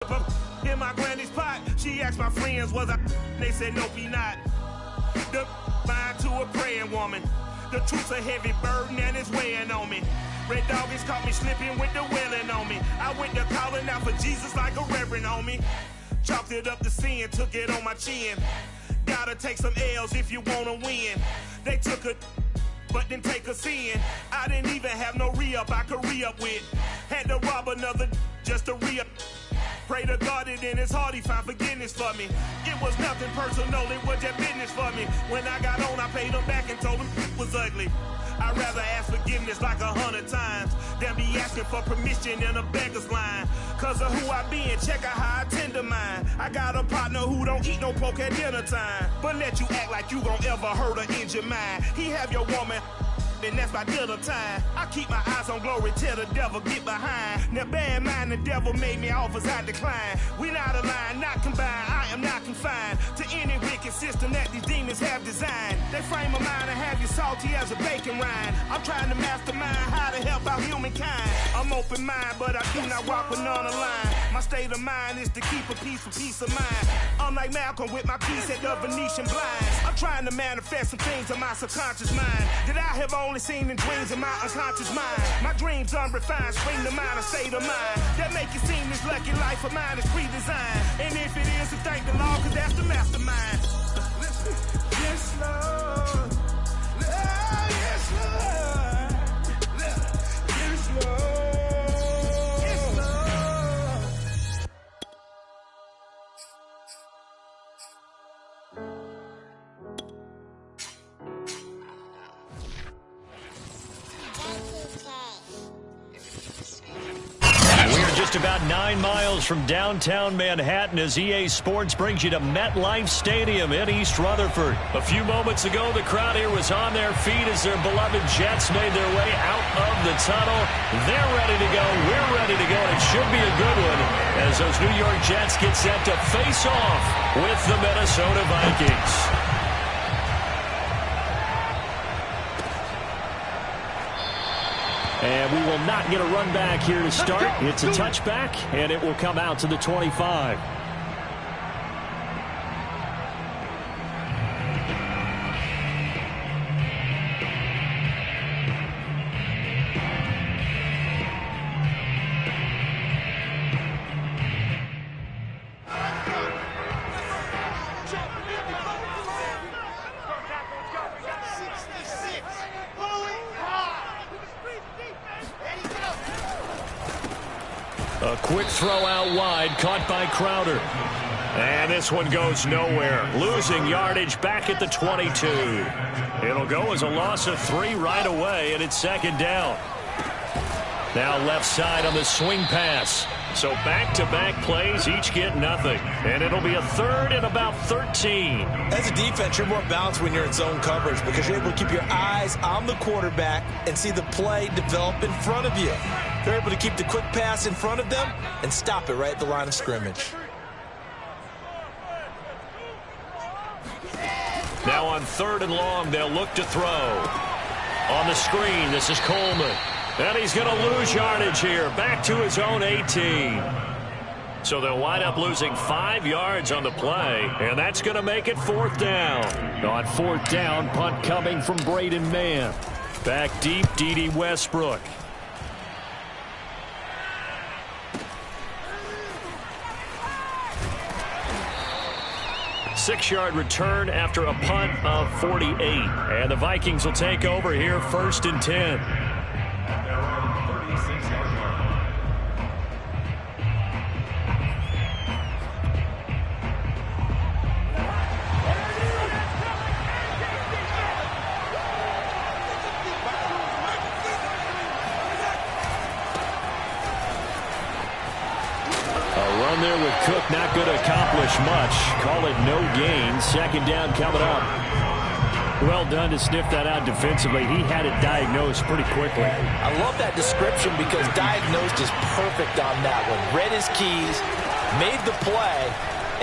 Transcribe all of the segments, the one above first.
In my granny's pot, she asked my friends, was I? They said, nope, he not. The mind to a praying woman. The truth's a heavy burden and it's weighing on me. Red doggies caught me slipping with the wailing on me. I went to calling out for Jesus like a reverend on me. Chalked it up to sin, took it on my chin. Gotta take some L's if you wanna win. They took a but didn't take a sin. I didn't even have no re-up I could re-up with. Had to rob another just to re-up. Pray to God that in his heart he found forgiveness for me. It was nothing personal, it was just business for me. When I got on, I paid him back and told him it was ugly. I'd rather ask forgiveness like 100 times than be asking for permission in a beggar's line. Cause of who I be and check out how I tend to mine. I got a partner who don't eat no pork at dinner time, but let you act like you gon' ever hurt or injure mine. He have your woman, and that's my dinner time. I keep my eyes on glory till the devil get behind. Now bear in mind the devil made me offers I decline. We not aligned, not combined, I am not confined to any wicked system that these demons have designed. They frame a mind and have you salty as a bacon rind. I'm trying to mastermind how to help out humankind. I'm open mind, but I do not walk with none aligned. My state of mind is to keep a peace of mind. I'm like Malcolm with my piece at the Venetian blinds. I'm trying to manifest some things in my subconscious mind that I have only seen in dreams in my unconscious mind. My dreams unrefined, spring to mind, a state of mind that make it seem this lucky life of mine is pre-designed. And if it is, then thank the Lord, cause that's the mastermind. Yes, Lord. Yes, Lord. Yes, Lord. Just about 9 miles from downtown Manhattan as EA Sports brings you to MetLife Stadium in East Rutherford. A few moments ago, the crowd here was on their feet as their beloved Jets made their way out of the tunnel. They're ready to go. We're ready to go. And it should be a good one as those New York Jets get set to face off with the Minnesota Vikings. And we will not get a run back here to start. It's a touchback, and it will come out to the 25. A quick throw out wide, caught by Crowder. And this one goes nowhere. Losing yardage back at the 22. It'll go as a loss of 3 right away, and it's second down. Now left side on the swing pass. So back-to-back plays, each get nothing. And it'll be a third and about 13. As a defense, you're more balanced when you're in zone coverage because you're able to keep your eyes on the quarterback and see the play develop in front of you. They're able to keep the quick pass in front of them and stop it right at the line of scrimmage. Now on 3rd and long, they'll look to throw. On the screen, this is Coleman. And he's going to lose yardage here, back to his own 18. So they'll wind up losing 5 yards on the play, and that's going to make it 4th down. On 4th down, punt coming from Braden Mann. Back deep, D.D. Westbrook. Six-yard return after a punt of 48. And the Vikings will take over here 1st and 10. There with Cook, not going to accomplish much. Call it no gain. Second down coming up. Well done to sniff that out defensively. He had it diagnosed pretty quickly. I love that description because diagnosed is perfect on that one. Read his keys, made the play,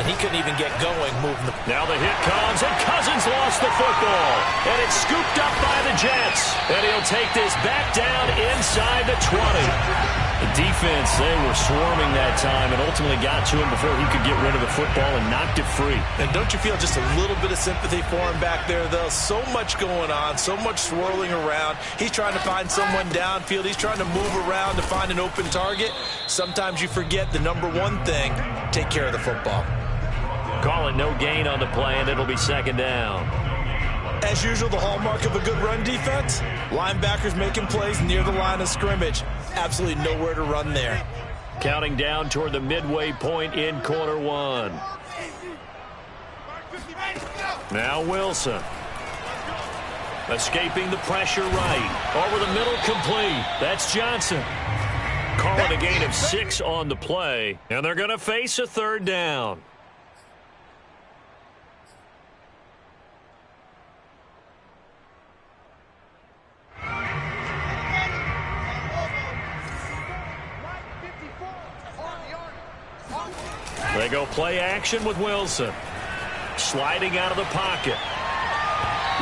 and he couldn't even get going moving the... Now the hit comes, and Cousins lost the football. And it's scooped up by the Jets. And he'll take this back down inside the 20. The defense, they were swarming that time and ultimately got to him before he could get rid of the football and knocked it free. And don't you feel just a little bit of sympathy for him back there, though? So much going on, so much swirling around. He's trying to find someone downfield. He's trying to move around to find an open target. Sometimes you forget the number one thing, take care of the football. Call it no gain on the play, and it'll be second down. As usual, the hallmark of a good run defense, linebackers making plays near the line of scrimmage. Absolutely nowhere to run there. Counting down toward the midway point in quarter one. Now Wilson. Escaping the pressure right. Over the middle, complete. That's Johnson. Call it a gain of 6 on the play, and they're going to face a third down. They go play action with Wilson. Sliding out of the pocket.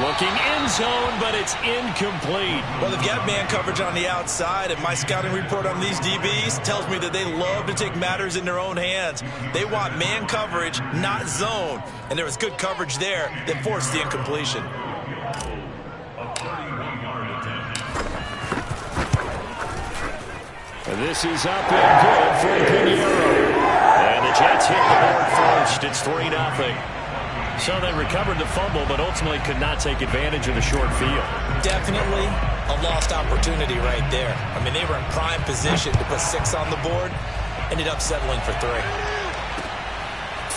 Looking end zone, but it's incomplete. Well, they've got man coverage on the outside, and my scouting report on these DBs tells me that they love to take matters in their own hands. They want man coverage, not zone. And there was good coverage there that forced the incompletion. And this is up and good for Pinheiro. And the Jets hit the board first. It's 3-0. So they recovered the fumble, but ultimately could not take advantage of the short field. Definitely a lost opportunity right there. I mean, they were in prime position to put 6 on the board. Ended up settling for 3.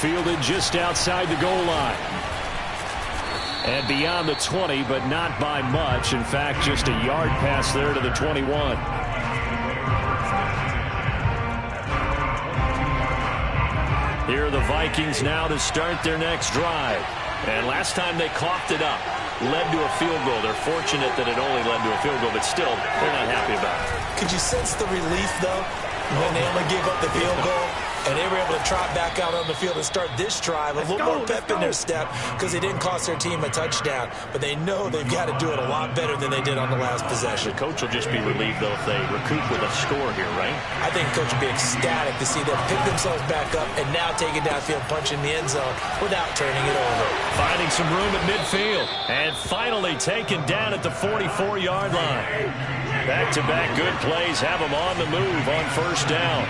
Fielded just outside the goal line. And beyond the 20, but not by much. In fact, just a yard pass there to the 21. Here are the Vikings now to start their next drive. And last time they coughed it up, led to a field goal. They're fortunate that it only led to a field goal, but still, they're not happy about it. Could you sense the relief, though, when they only gave up the field goal? And they were able to trot back out on the field and start this drive. A little more pep in their step because they didn't cost their team a touchdown. But they know they've got to do it a lot better than they did on the last possession. The coach will just be relieved, though, if they recoup with a score here, right? I think the coach will be ecstatic to see them pick themselves back up and now take it downfield, punch in the end zone without turning it over. Finding some room at midfield. And finally taken down at the 44-yard line. Back-to-back good plays have them on the move on first down.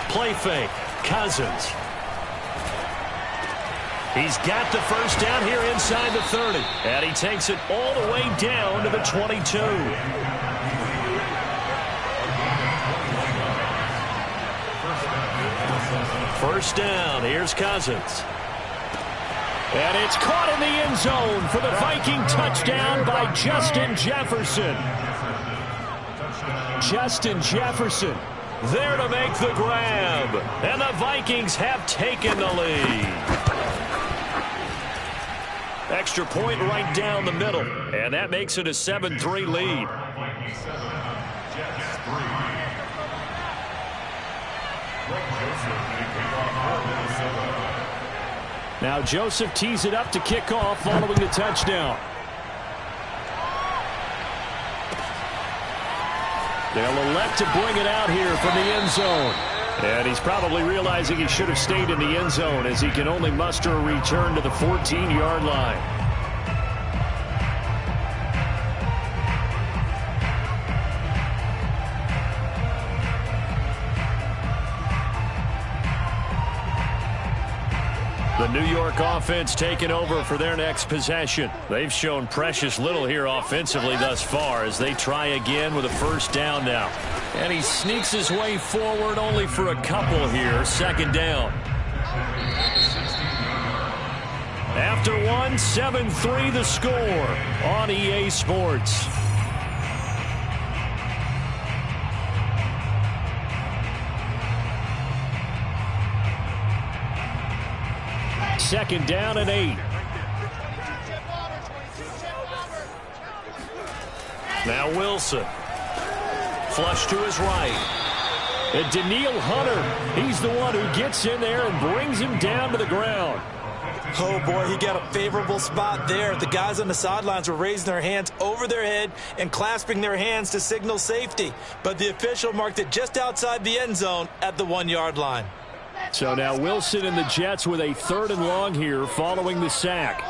Play fake. Cousins. He's got the first down here inside the 30. And he takes it all the way down to the 22. First down. Here's Cousins. And it's caught in the end zone for the Viking touchdown by Justin Jefferson. Justin Jefferson there to make the grab. And the Vikings have taken the lead. Extra point right down the middle. And that makes it a 7-3 lead. Now Joseph tees it up to kick off following the touchdown. They'll elect to bring it out here from the end zone. And he's probably realizing he should have stayed in the end zone as he can only muster a return to the 14-yard line. The New York offense taking over for their next possession. They've shown precious little here offensively thus far as they try again with a first down now. And he sneaks his way forward only for a couple here. Second down. After one, 7-3 the score on EA Sports. Second down and 8. Now Wilson. Flush to his right. And Daniil Hunter, he's the one who gets in there and brings him down to the ground. Oh, boy, he got a favorable spot there. The guys on the sidelines were raising their hands over their head and clasping their hands to signal safety. But the official marked it just outside the end zone at the 1-yard line. So now Wilson and the Jets with a 3rd and long here following the sack.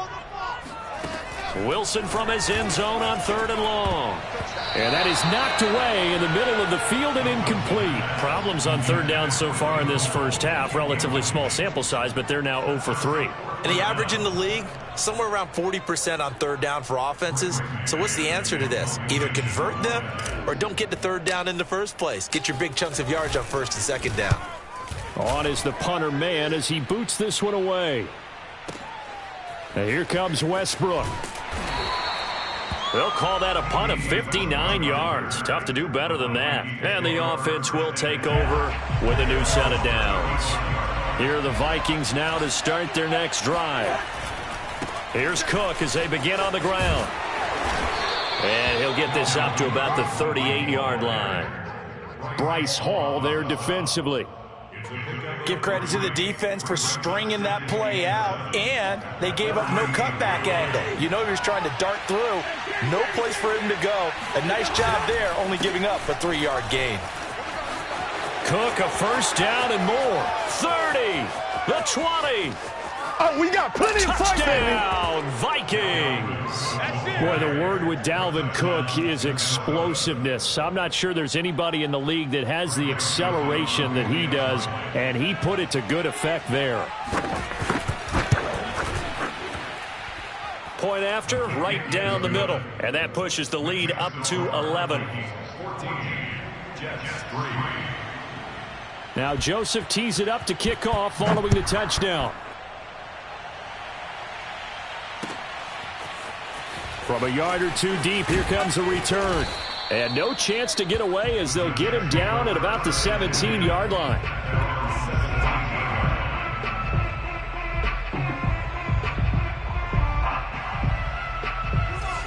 Wilson from his end zone on 3rd and long. And that is knocked away in the middle of the field and incomplete. Problems on 3rd down so far in this first half. Relatively small sample size, but they're now 0 for 3. And the average in the league, somewhere around 40% on 3rd down for offenses. So what's the answer to this? Either convert them or don't get to 3rd down in the first place. Get your big chunks of yards on 1st and 2nd down. On is the punter man as he boots this one away. And here comes Westbrook. They'll call that a punt of 59 yards. Tough to do better than that. And the offense will take over with a new set of downs. Here are the Vikings now to start their next drive. Here's Cook as they begin on the ground. And he'll get this up to about the 38-yard line. Bryce Hall there defensively. Give credit to the defense for stringing that play out, and they gave up no cutback angle. You know he was trying to dart through. No place for him to go. A nice job there, only giving up a 3-yard gain. Cook a 1st down and more. 30, the 20. Oh, we got plenty of fight, Touchdown, Vikings. Boy, the word with Dalvin Cook is explosiveness. I'm not sure there's anybody in the league that has the acceleration that he does, and he put it to good effect there. Point after, right down the middle, and that pushes the lead up to 11. Now Joseph tees it up to kick off following the touchdown. From a yard or two deep, here comes a return. And no chance to get away as they'll get him down at about the 17-yard line.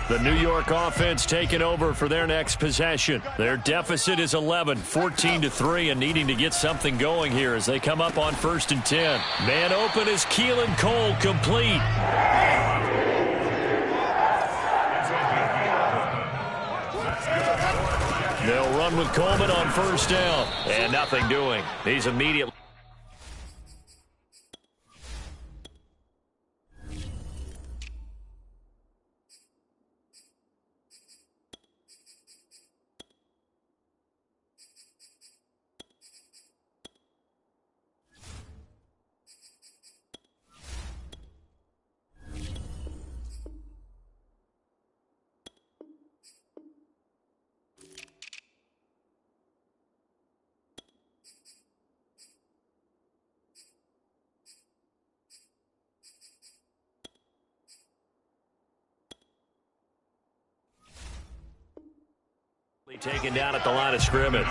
The New York offense taking over for their next possession. Their deficit is 11, 14-3, and needing to get something going here as they come up on 1st and 10. Man open is Keelan Cole, complete. They'll run with Coleman on 1st down. And nothing doing. He's immediately. Taken down at the line of scrimmage.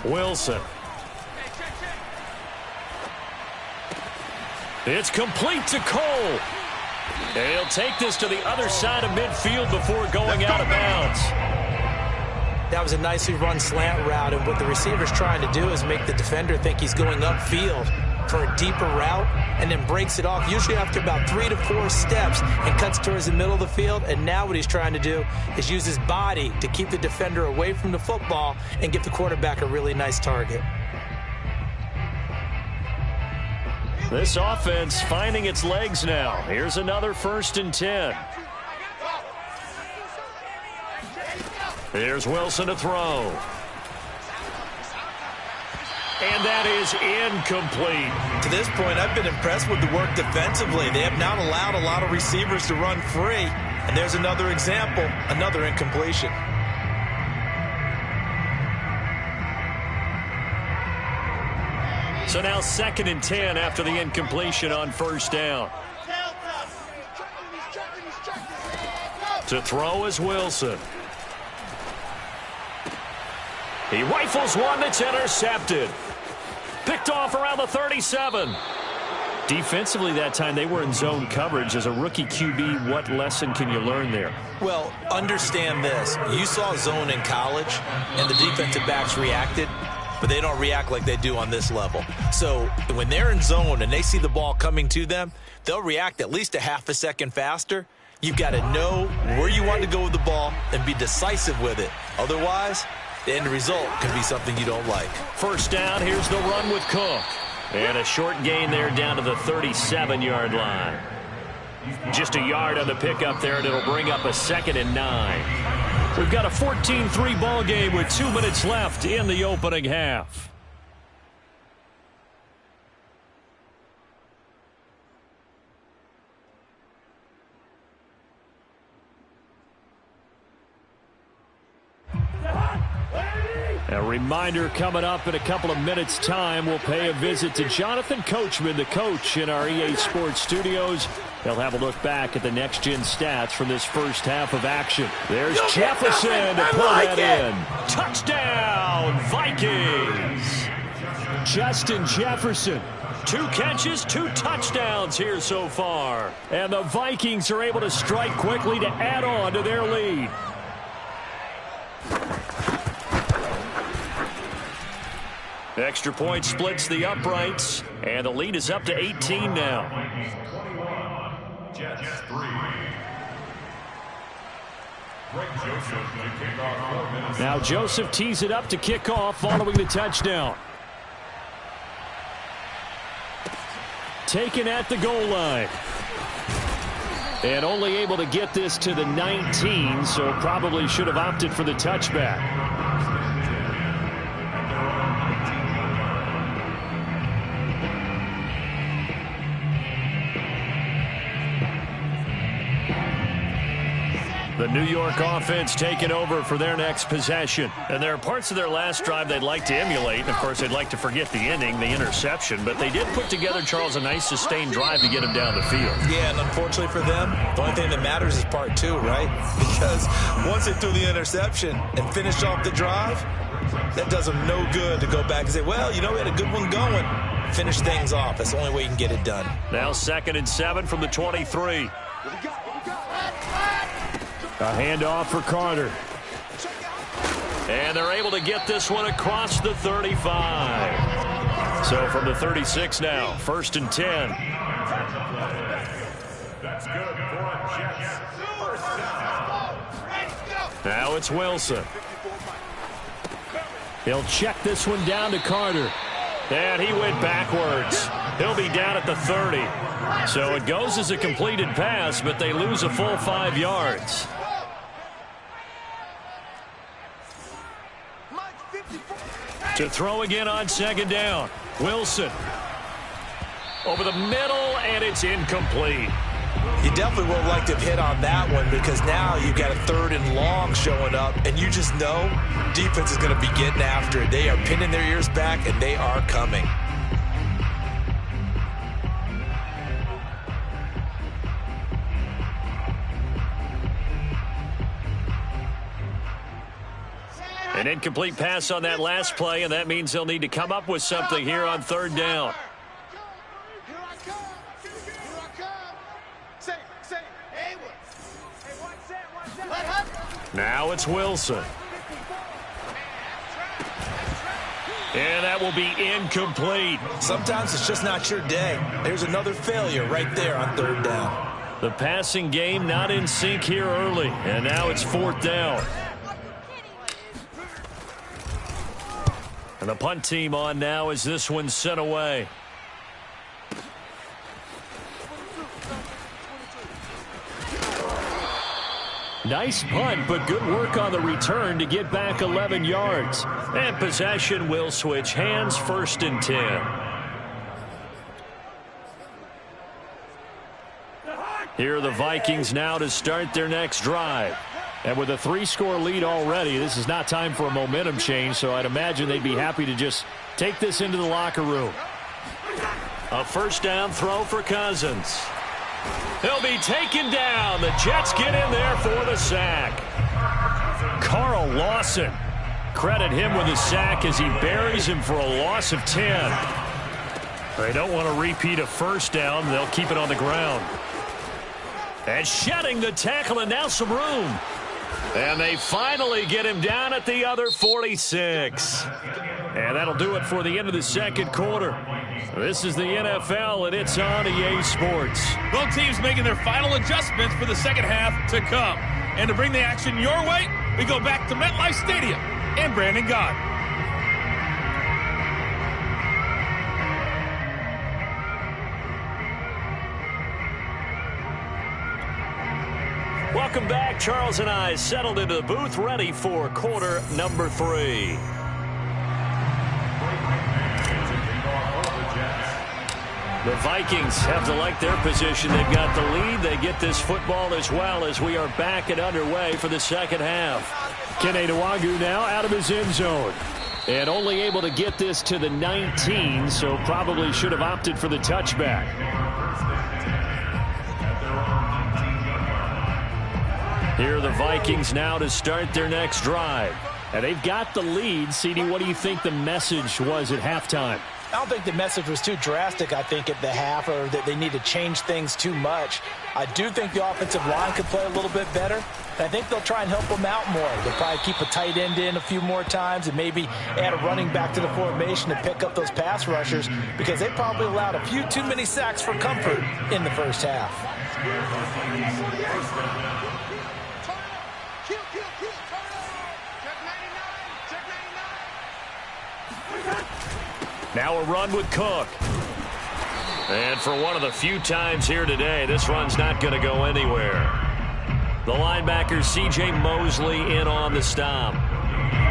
Wilson. It's complete to Cole. And he'll take this to the other side of midfield before going out of bounds. That was a nicely run slant route, and what the receiver's trying to do is make the defender think he's going upfield for a deeper route, and then breaks it off, usually after about 3 to 4 steps, and cuts towards the middle of the field. And now what he's trying to do is use his body to keep the defender away from the football and give the quarterback a really nice target. This offense finding its legs now. Here's another 1st and 10. Here's Wilson to throw. And that is incomplete. To this point, I've been impressed with the work defensively. They have not allowed a lot of receivers to run free. And there's another example, another incompletion. So now 2nd and 10 after the incompletion on 1st down. To throw is Wilson. He rifles one that's intercepted. Picked off around the 37. Defensively that time, they were in zone coverage. As a rookie QB, what lesson can you learn there? Well, understand this. You saw zone in college, and the defensive backs reacted. but they don't react like they do on this level. So when they're in zone and they see the ball coming to them, they'll react at least a half a second faster. You've got to know where you want to go with the ball and be decisive with it. Otherwise, the end result can be something you don't like. First down, here's the run with Cook. And a short gain there down to the 37-yard line. Just a yard on the pickup there, and it'll bring up a 2nd and 9. We've got a 14-3 ball game with 2 minutes left in the opening half. A reminder, coming up in a couple of minutes' time, we'll pay a visit to Jonathan Coachman, the coach in our EA Sports studios. He'll have a look back at the next-gen stats from this first half of action. There's Jefferson to pull that in. Touchdown, Vikings! Justin Jefferson. 2 catches, 2 touchdowns here so far. And the Vikings are able to strike quickly to add on to their lead. Extra point splits the uprights, and the lead is up to 18 now. Now Joseph tees it up to kick off following the touchdown. Taken at the goal line. And only able to get this to the 19, so probably should have opted for the touchback. The New York offense taking over for their next possession. And there are parts of their last drive they'd like to emulate. And, of course, they'd like to forget the ending, the interception. But they did put together, Charles, a nice sustained drive to get him down the field. Yeah, and unfortunately for them, the only thing that matters is part 2, right? Because once they threw the interception and finished off the drive, that does them no good to go back and say, well, you know, we had a good one going. Finish things off. That's the only way you can get it done. Now 2nd and 7 from the 23. A handoff for Carter. And they're able to get this one across the 35. So from the 36 now, 1st and 10. That's good for Jets. Now it's Wilson. He'll check this one down to Carter. And he went backwards. He'll be down at the 30. So it goes as a completed pass, but they lose a full 5 yards. To throw again on 2nd down. Wilson. Over the middle, and it's incomplete. You definitely would have liked to have hit on that one because now you've got a 3rd and long showing up, and you just know defense is going to be getting after it. They are pinning their ears back, and they are coming. An incomplete pass on that last play, and that means they'll need to come up with something here on 3rd down. Now it's Wilson. And that will be incomplete. Sometimes it's just not your day. There's another failure right there on 3rd down. The passing game not in sync here early, and now it's 4th down. And the punt team on now as this one's sent away. Nice punt, but good work on the return to get back 11 yards. And possession will switch hands, 1st and 10. Here are the Vikings now to start their next drive. And with a 3-score lead already, this is not time for a momentum change, so I'd imagine they'd be happy to just take this into the locker room. A 1st down throw for Cousins. He'll be taken down. The Jets get in there for the sack. Carl Lawson. Credit him with the sack as he buries him for a loss of 10. They don't want to repeat a 1st down. They'll keep it on the ground. And shedding the tackle, and now some room. And they finally get him down at the other 46. And that'll do it for the end of the second quarter. This is the NFL, and it's on EA Sports. Both teams making their final adjustments for the second half to come. And to bring the action your way, we go back to MetLife Stadium in Brandon God. Welcome back. Charles and I settled into the booth, ready for quarter number 3. The Vikings have to like their position. They've got the lead. They get this football as well as we are back and underway for the second half. Kene Nwagu now out of his end zone. And only able to get this to the 19, so probably should have opted for the touchback. Here are the Vikings now to start their next drive. And they've got the lead. CD, what do you think the message was at halftime? I don't think the message was too drastic, I think, at the half, or that they need to change things too much. I do think the offensive line could play a little bit better. I think they'll try and help them out more. They'll probably keep a tight end in a few more times and maybe add a running back to the formation to pick up those pass rushers, because they probably allowed a few too many sacks for comfort in the first half. Now a run with Cook. And for one of the few times here today, this run's not going to go anywhere. The linebacker, C.J. Mosley, in on the stop.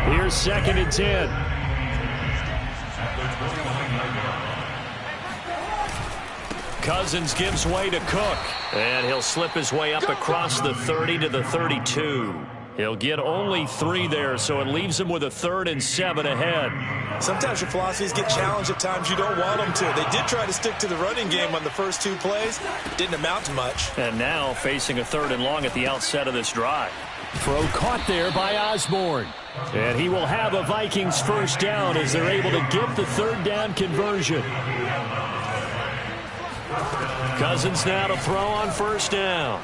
Here's 2nd and 10. Cousins gives way to Cook. And he'll slip his way up across the 30 to the 32. He'll get only 3 there, so it leaves him with a 3rd and 7 ahead. Sometimes your philosophies get challenged at times you don't want them to. They did try to stick to the running game on the first 2 plays. Didn't amount to much. And now facing a 3rd and long at the outset of this drive. Throw caught there by Osborne. And he will have a Vikings first down as they're able to get the 3rd down conversion. Cousins now to throw on first down.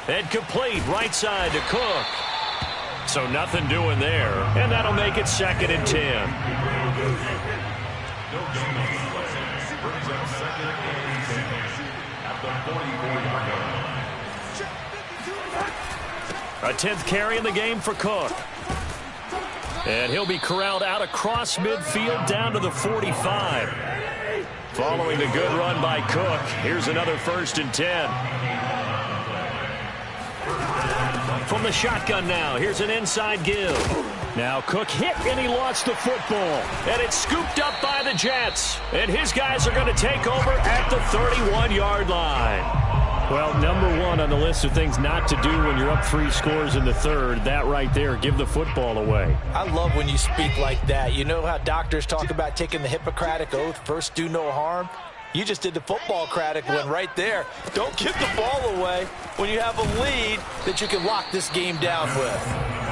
And complete right side to Cook. So nothing doing there. And that'll make it 2nd and 10. A 10th carry in the game for Cook. And he'll be corralled out across midfield down to the 45. Following the good run by Cook, here's another 1st and 10. From the shotgun now, here's an inside give. Now Cook hit and he lost the football. And it's scooped up by the Jets. And his guys are going to take over at the 31-yard line. Well, number 1 on the list of things not to do when you're up 3 scores in the 3rd, that right there, give the football away. I love when you speak like that. You know how doctors talk about taking the Hippocratic Oath, first do no harm? You just did the football-cratic one right there. Don't give the ball away when you have a lead that you can lock this game down with.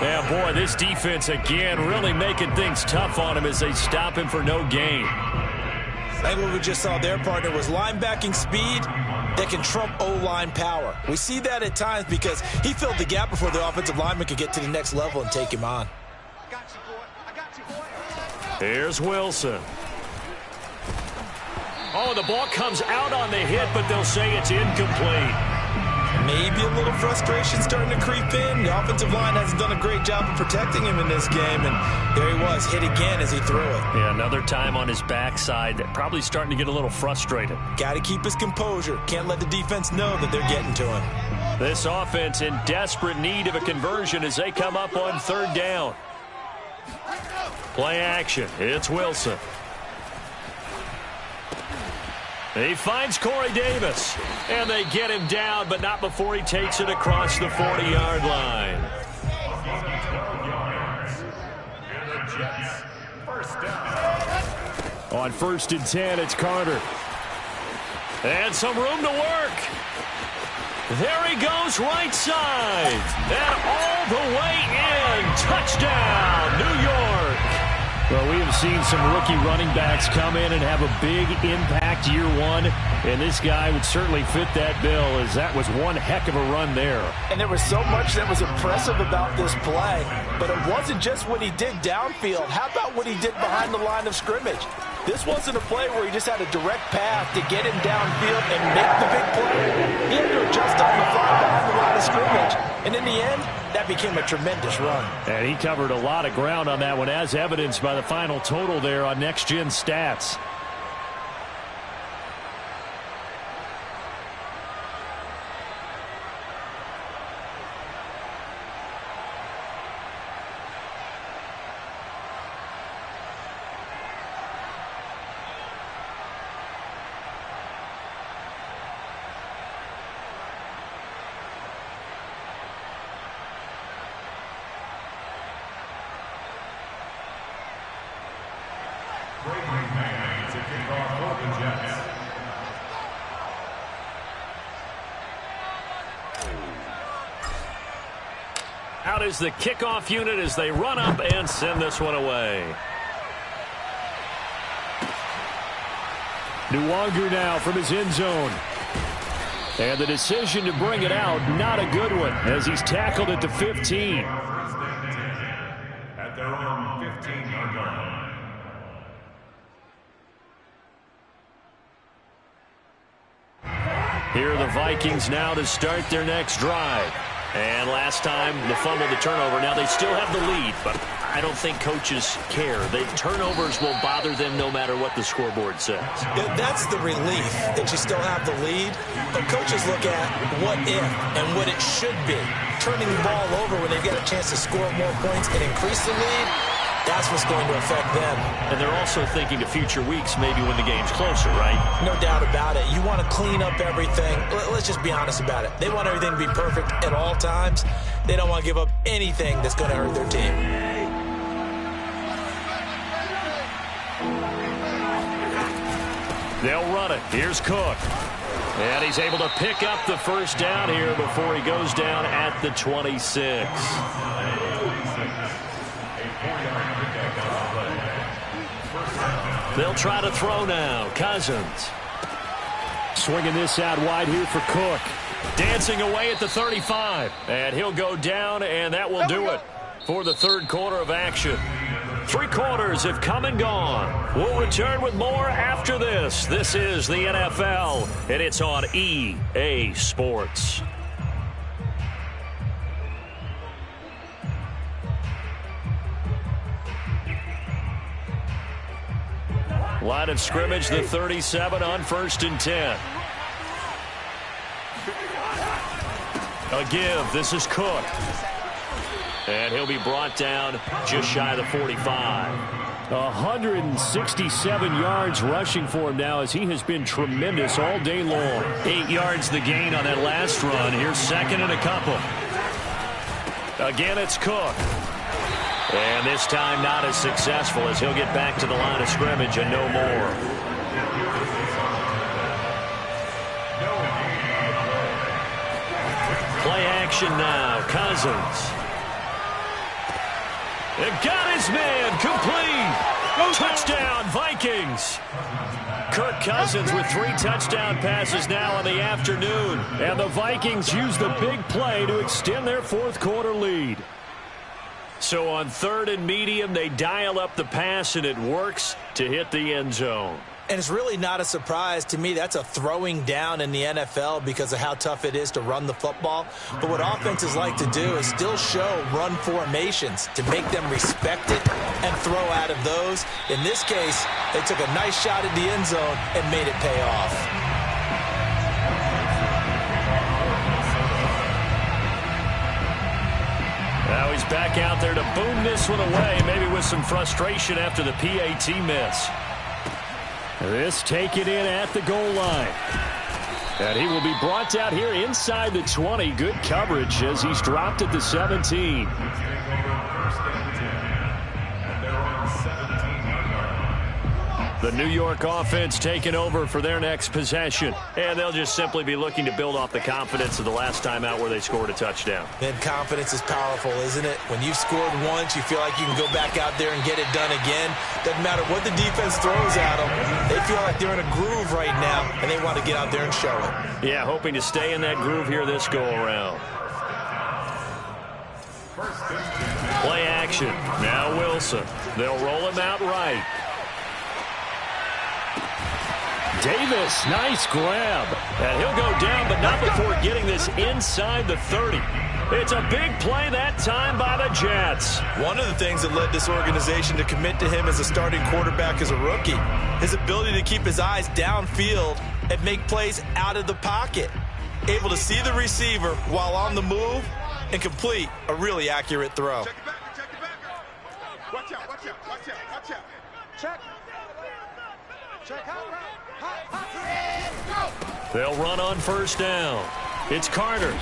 Yeah, boy, this defense again really making things tough on him as they stop him for no gain. I think what we just saw their partner was linebacking speed that can trump O-line power. We see that at times because he filled the gap before the offensive lineman could get to the next level and take him on. Here's Wilson. Oh, the ball comes out on the hit, but they'll say it's incomplete. Maybe a little frustration starting to creep in. The offensive line hasn't done a great job of protecting him in this game, and there he was, hit again as he threw it. Yeah, another time on his backside, probably starting to get a little frustrated. Got to keep his composure. Can't let the defense know that they're getting to him. This offense in desperate need of a conversion as they come up on 3rd down. Play action. It's Wilson. He finds Corey Davis, and they get him down, but not before he takes it across the 40-yard line. On 1st and 10, it's Carter. And some room to work. There he goes right side. And all the way in. Touchdown, New York. Well, we have seen some rookie running backs come in and have a big impact year one, and this guy would certainly fit that bill, as that was one heck of a run there. And there was so much that was impressive about this play, but it wasn't just what he did downfield. How about what he did behind the line of scrimmage? This wasn't a play where he just had a direct path to get him downfield and make the big play. He had to adjust on the fly behind the line of scrimmage, and in the end, that became a tremendous run. And he covered a lot of ground on that one, as evidenced by the final total there on Next Gen Stats. Out is the kickoff unit as they run up and send this one away. Nwangu now from his end zone. And the decision to bring it out, not a good one, as he's tackled at the 15. At their own 15-yard line. Here are the Vikings now to start their next drive. And last time, the fumble, the turnover. Now, they still have the lead, but I don't think coaches care. The turnovers will bother them no matter what the scoreboard says. That's the relief that you still have the lead. But coaches look at what if and what it should be. Turning the ball over when they get a chance to score more points and increase the lead, that's what's going to affect them. And they're also thinking to future weeks, maybe when the game's closer, right? No doubt about it. You want to clean up everything. Let's just be honest about it. They want everything to be perfect at all times. They don't want to give up anything that's going to hurt their team. They'll run it. Here's Cook. And he's able to pick up the first down here before he goes down at the 26. They'll try to throw now. Cousins. Swinging this out wide here for Cook. Dancing away at the 35. And he'll go down, and that will do it for the third quarter of action. 3 quarters have come and gone. We'll return with more after this. This is the NFL, and it's on EA Sports. Line of scrimmage, the 37 on 1st and 10. A give. This is Cook. And he'll be brought down just shy of the 45. 167 yards rushing for him now, as he has been tremendous all day long. 8 yards the gain on that last run. Here's second and a couple. Again, it's Cook. And this time not as successful, as he'll get back to the line of scrimmage and no more. Play action now. Cousins. It got his man. Complete. Touchdown, Vikings. Kirk Cousins with 3 touchdown passes now in the afternoon. And the Vikings use the big play to extend their fourth quarter lead. So on 3rd and medium, they dial up the pass, and it works to hit the end zone. And it's really not a surprise to me. That's a throwing down in the NFL because of how tough it is to run the football. But what offenses like to do is still show run formations to make them respect it and throw out of those. In this case, they took a nice shot at the end zone and made it pay off. Now he's back out there to boom this one away, maybe with some frustration after the PAT miss. This taken in at the goal line. And he will be brought down here inside the 20. Good coverage as he's dropped at the 17. The New York offense taking over for their next possession. And they'll just simply be looking to build off the confidence of the last time out where they scored a touchdown. And confidence is powerful, isn't it? When you've scored once, you feel like you can go back out there and get it done again. Doesn't matter what the defense throws at them. They feel like they're in a groove right now, and they want to get out there and show it. Yeah, hoping to stay in that groove here this go-around. Play action. Now Wilson. They'll roll him out right. Davis, nice grab. And he'll go down, but not before getting this inside the 30. It's a big play that time by the Jets. One of the things that led this organization to commit to him as a starting quarterback as a rookie, his ability to keep his eyes downfield and make plays out of the pocket. Able to see the receiver while on the move and complete a really accurate throw. Check it back. Watch out, watch out, watch out, watch out. Check. Check out. They'll run on first down. It's Carter.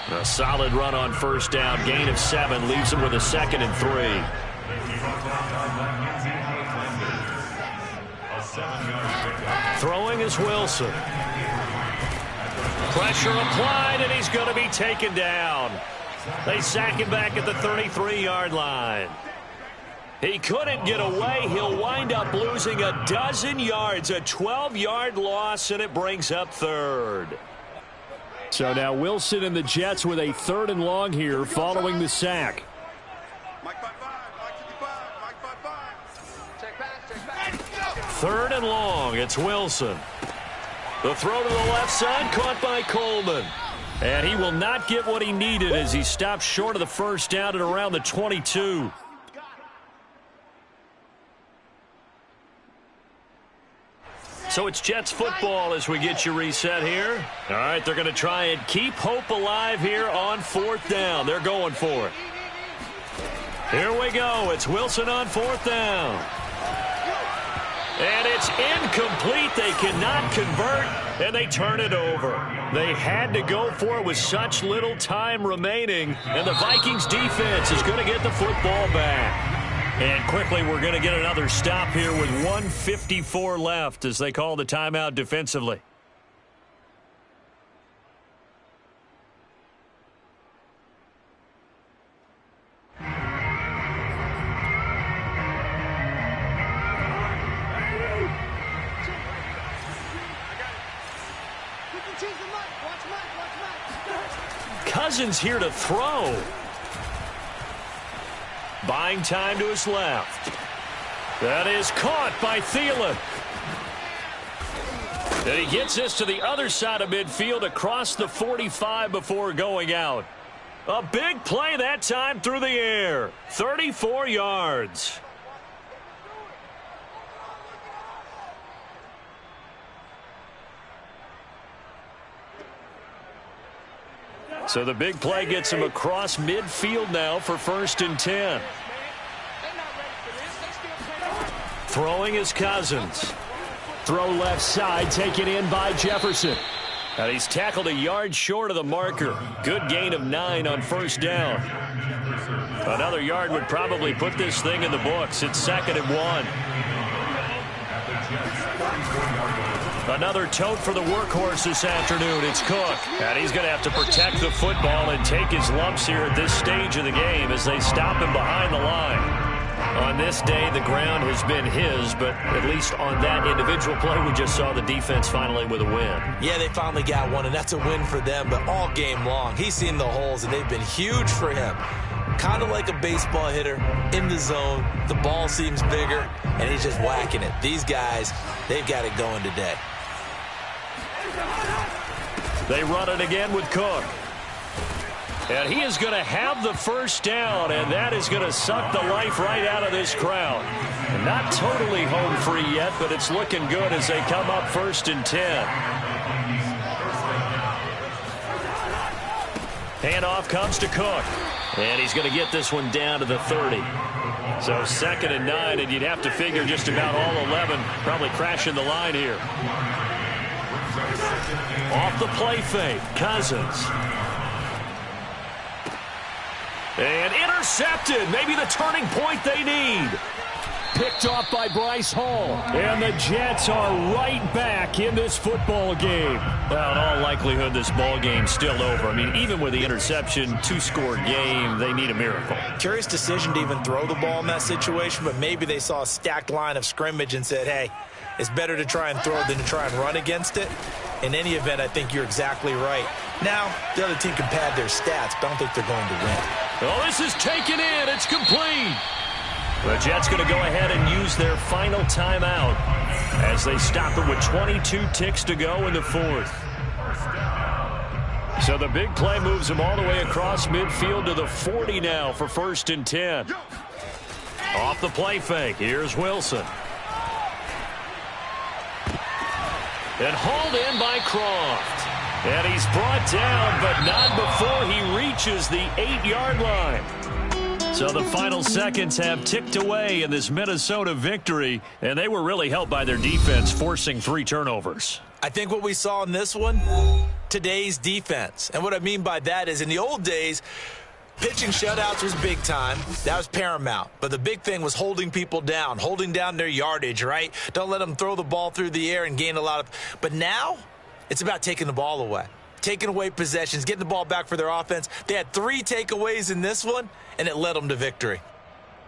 A solid run on first down. Gain of 7 leaves him with a 2nd and 3. Throwing is Wilson. Pressure applied, and he's going to be taken down. They sack him back at the 33-yard line. He couldn't get away. He'll wind up losing a dozen yards, a 12-yard loss, and it brings up 3rd. So now Wilson and the Jets with a 3rd and long here following the sack. Mike 5-5, Mike 55, Mike 5-5. Check back. 3rd and long. It's Wilson. The throw to the left side, caught by Coleman. And he will not get what he needed as he stops short of the first down at around the 22. So it's Jets football as we get you reset here. All right, they're going to try and keep hope alive here on 4th down. They're going for it. Here we go. It's Wilson on 4th down. And it's incomplete. They cannot convert, and they turn it over. They had to go for it with such little time remaining, and the Vikings defense is going to get the football back. And quickly, we're going to get another stop here with 1:54 left as they call the timeout defensively. Cousins here to throw. Buying time to his left. That is caught by Thielen. And he gets this to the other side of midfield across the 45 before going out. A big play that time through the air. 34 yards. So the big play gets him across midfield now for 1st and 10. Throwing is Cousins. Throw left side, taken in by Jefferson. And he's tackled a yard short of the marker. Good gain of 9 on first down. Another yard would probably put this thing in the books. It's 2nd and 1. Another tote for the workhorse this afternoon. It's Cook. And he's going to have to protect the football and take his lumps here at this stage of the game as they stop him behind the line. On this day, the ground has been his, but at least on that individual play, we just saw the defense finally with a win. Yeah, they finally got one, and that's a win for them, but all game long, he's seen the holes, and they've been huge for him. Kind of like a baseball hitter in the zone. The ball seems bigger, and he's just whacking it. These guys, they've got it going today. They run it again with Cook. And he is going to have the first down, and that is going to suck the life right out of this crowd. Not totally home free yet, but it's looking good as they come up 1st and 10. Handoff comes to Cook. And he's going to get this one down to the 30. So 2nd and 9, and you'd have to figure just about all 11 probably crashing the line here. Off the play fake, Cousins. And intercepted. Maybe the turning point they need. Picked off by Bryce Hall. And the Jets are right back in this football game. Well, in all likelihood, this ball game's still over. I mean, even with the interception, two-score game, they need a miracle. Curious decision to even throw the ball in that situation, but maybe they saw a stacked line of scrimmage and said, hey, it's better to try and throw than to try and run against it. In any event, I think you're exactly right. Now, the other team can pad their stats, but I don't think they're going to win. Oh, this is taken in. It's complete. The Jets going to go ahead and use their final timeout as they stop it with 22 ticks to go in the fourth. So the big play moves them all the way across midfield to the 40 now for 1st and 10. Off the play fake, here's Wilson. And hauled in by Croft. And he's brought down, but not before he reaches the 8-yard line. So the final seconds have ticked away in this Minnesota victory, and they were really helped by their defense forcing 3 turnovers. I think what we saw in this one, today's defense. And what I mean by that is in the old days, pitching shutouts was big time. That was paramount. But the big thing was holding people down, holding down their yardage, right? Don't let them throw the ball through the air and gain a lot of. But now it's about taking the ball away, taking away possessions, getting the ball back for their offense. They had 3 takeaways in this one, and it led them to victory.